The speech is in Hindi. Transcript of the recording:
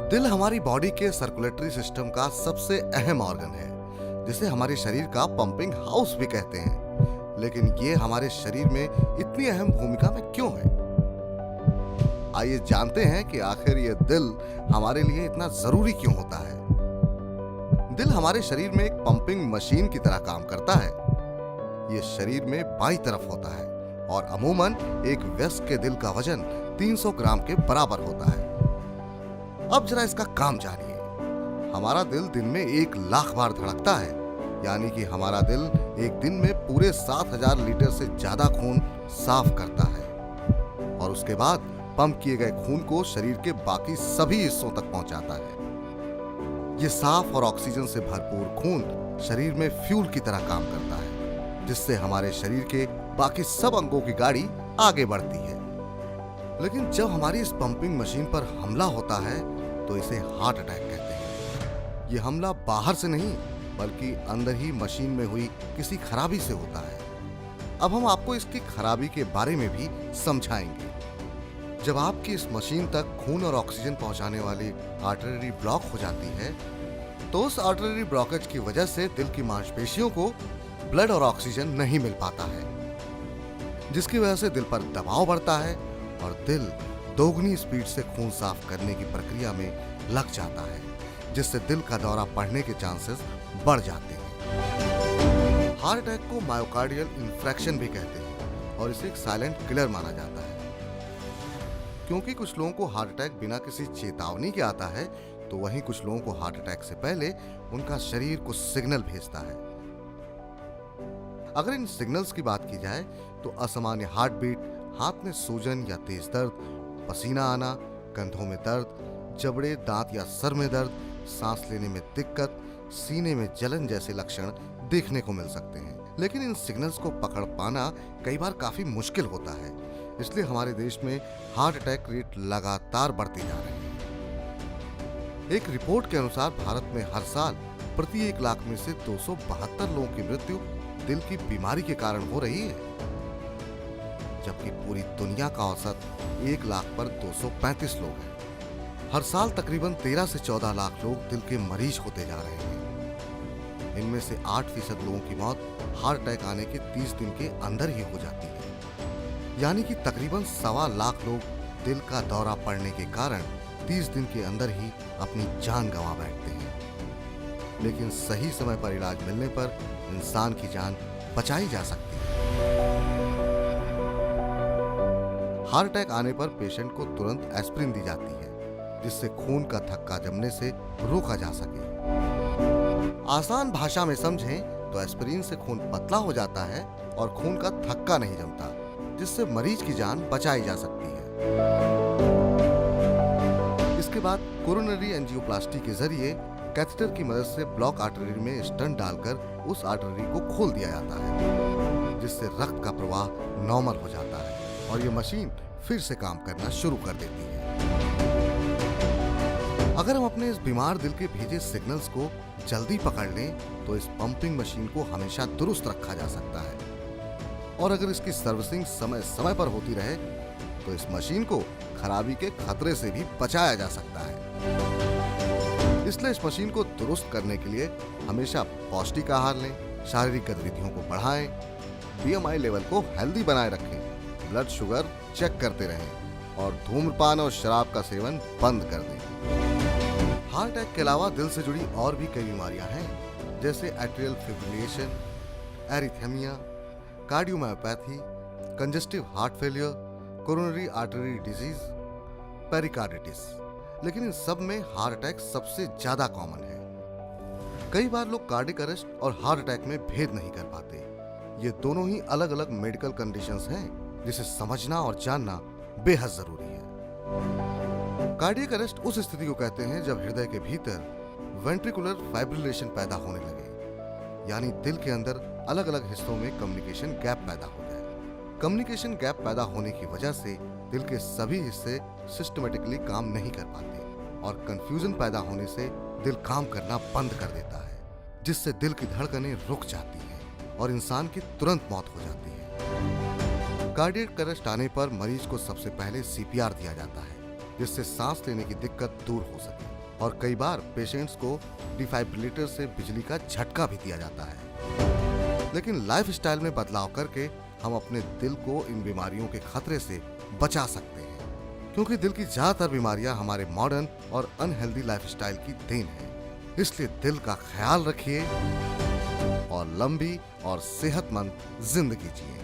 दिल हमारी बॉडी के सर्कुलेटरी सिस्टम का सबसे अहम ऑर्गन है, जिसे हमारे शरीर का पंपिंग हाउस भी कहते हैं। लेकिन ये हमारे शरीर में इतनी अहम भूमिका में क्यों है? आइए जानते हैं कि आखिर ये दिल हमारे लिए इतना जरूरी क्यों होता है। दिल हमारे शरीर में एक पंपिंग मशीन की तरह काम करता है। ये शरीर में बाईं तरफ होता है और अमूमन एक वयस्क के दिल का वजन 300 ग्राम के बराबर होता है। अब जरा इसका काम जानिए। हमारा दिल दिन में 1,00,000 बार धड़कता है, यानी कि हमारा दिल एक दिन में पूरे 7,000 लीटर से ज्यादा खून साफ करता है और उसके बाद पंप किए गए खून को शरीर के बाकी सभी हिस्सों तक पहुंचाता है। ये साफ और ऑक्सीजन से भरपूर खून शरीर में फ्यूल की तरह काम करता है, जिससे हमारे शरीर के बाकी सब अंगों की गाड़ी आगे बढ़ती है। लेकिन जब हमारी इस पंपिंग मशीन पर हमला होता है तो इसे हार्ट अटैक कहते हैं। ये हमला बाहर से नहीं बल्कि अंदर ही मशीन में हुई किसी खराबी से होता है। अब हम आपको इसकी खराबी के बारे में भी समझाएंगे। जब आपकी इस मशीन तक खून और ऑक्सीजन पहुंचाने वाली आर्टरी ब्लॉक हो जाती है तो उस आर्टरी ब्लॉकेज की वजह से दिल की मांसपेशियों को ब्लड और ऑक्सीजन नहीं मिल पाता है, जिसकी वजह से दिल पर दबाव बढ़ता है और दिल दोगुनी स्पीड से खून साफ करने की प्रक्रिया में लग जाता है, जिससे दिल का दौरा पड़ने के चांसेस बढ़ जाते हैं। हार्ट अटैक को मायोकार्डियल इंफ्रैक्शन भी कहते हैं और इसे एक साइलेंट किलर माना जाता है। क्योंकि कुछ लोगों को हार्ट अटैक बिना किसी चेतावनी के आता है, तो वहीं कुछ लोगों को हार्ट अटैक से पहले उनका शरीर कुछ सिग्नल भेजता है। अगर इन सिग्नल्स की बात की जाए तो असामान्य हार्ट बीट, हाथ में सूजन या तेज दर्द, पसीना आना, कंधों में दर्द, जबड़े, दांत या सर में दर्द, सांस लेने में दिक्कत, सीने में जलन जैसे लक्षण देखने को मिल सकते हैं। लेकिन इन सिग्नल्स को पकड़ पाना कई बार काफी मुश्किल होता है, इसलिए हमारे देश में हार्ट अटैक रेट लगातार बढ़ती जा रही है। एक रिपोर्ट के अनुसार भारत में हर साल प्रति 1 लाख में से 272 लोगों की मृत्यु दिल की बीमारी के कारण हो रही है, जबकि पूरी दुनिया का औसत 1 लाख पर 235 लोग हैं। हर साल तकरीबन 13 से 14 लाख लोग दिल के मरीज होते जा रहे हैं। इनमें से 8% लोगों की मौत हार्ट अटैक आने के 30 दिन के अंदर ही हो जाती है, यानी कि तकरीबन 1.25 लाख लोग दिल का दौरा पड़ने के कारण 30 दिन के अंदर ही अपनी जान गंवा बैठते हैं। लेकिन सही समय पर इलाज मिलने पर इंसान की जान बचाई जा सकती है। हार्ट अटैक आने पर पेशेंट को तुरंत एस्प्रिन दी जाती है, जिससे खून का थक्का जमने से रोका जा सके। आसान भाषा में समझें तो एस्प्रिन से खून पतला हो जाता है और खून का थक्का नहीं जमता, जिससे मरीज की जान बचाई जा सकती है। इसके बाद कोरोनरी एंजियोप्लास्टी के जरिए कैथेटर की मदद से ब्लॉक आर्टरी में स्टंट डालकर उस आर्टरी को खोल दिया जाता है, जिससे रक्त का प्रवाह नॉर्मल हो जाता है और ये मशीन फिर से काम करना शुरू कर देती है। अगर हम अपने इस बीमार दिल के भेजे सिग्नल्स को जल्दी पकड़ लें तो इस पंपिंग मशीन को हमेशा दुरुस्त रखा जा सकता है। और अगर इसकी सर्विसिंग समय समय पर होती रहे तो इस मशीन को खराबी के खतरे से भी बचाया जा सकता है। इसलिए इस मशीन को दुरुस्त करने के लिए हमेशा पौष्टिक आहार लें, शारीरिक गतिविधियों को बढ़ाएं, BMI लेवल को हेल्दी बनाए रखें, ब्लड शुगर चेक करते रहें और धूम्रपान और शराब का सेवन बंद कर दें। हार्ट अटैक के अलावा दिल से जुड़ी और भी कई बीमारियां हैं, जैसे atrial fibrillation, arrhythmia, cardiomyopathy, congestive heart failure, coronary artery disease, pericarditis. लेकिन इन सब में हार्ट अटैक सबसे ज्यादा कॉमन है। कई बार लोग कार्डियक अरेस्ट और हार्ट अटैक में भेद नहीं कर पाते। ये दोनों ही अलग अलग मेडिकल कंडीशंस हैं, जिसे समझना और जानना बेहद जरूरी है। कार्डियक अरेस्ट उस स्थिति को कहते हैं जब हृदय के भीतर वेंट्रिकुलर फाइब्रिलेशन पैदा होने लगे, यानी दिल के अंदर अलग अलग हिस्सों में कम्युनिकेशन गैप पैदा हो जाए। कम्युनिकेशन गैप पैदा होने की वजह से दिल के सभी हिस्से सिस्टमेटिकली काम नहीं कर पाते और कंफ्यूजन पैदा होने से दिल काम करना बंद कर देता है, जिससे दिल की धड़कनें रुक जाती हैं और इंसान की तुरंत मौत हो जाती है। कार्डियक अरेस्ट आने पर मरीज को सबसे पहले CPR दिया जाता है, जिससे सांस लेने की दिक्कत दूर हो सके। और कई बार पेशेंट्स को डिफाइब्रिलेटर से बिजली का झटका भी दिया जाता है। लेकिन लाइफस्टाइल में बदलाव करके हम अपने दिल को इन बीमारियों के खतरे से बचा सकते हैं, क्योंकि दिल की ज्यादातर बीमारियां हमारे मॉडर्न और अनहेल्दी लाइफस्टाइल की देन है। इसलिए दिल का ख्याल रखिए और लंबी और सेहतमंद जिंदगी जिए।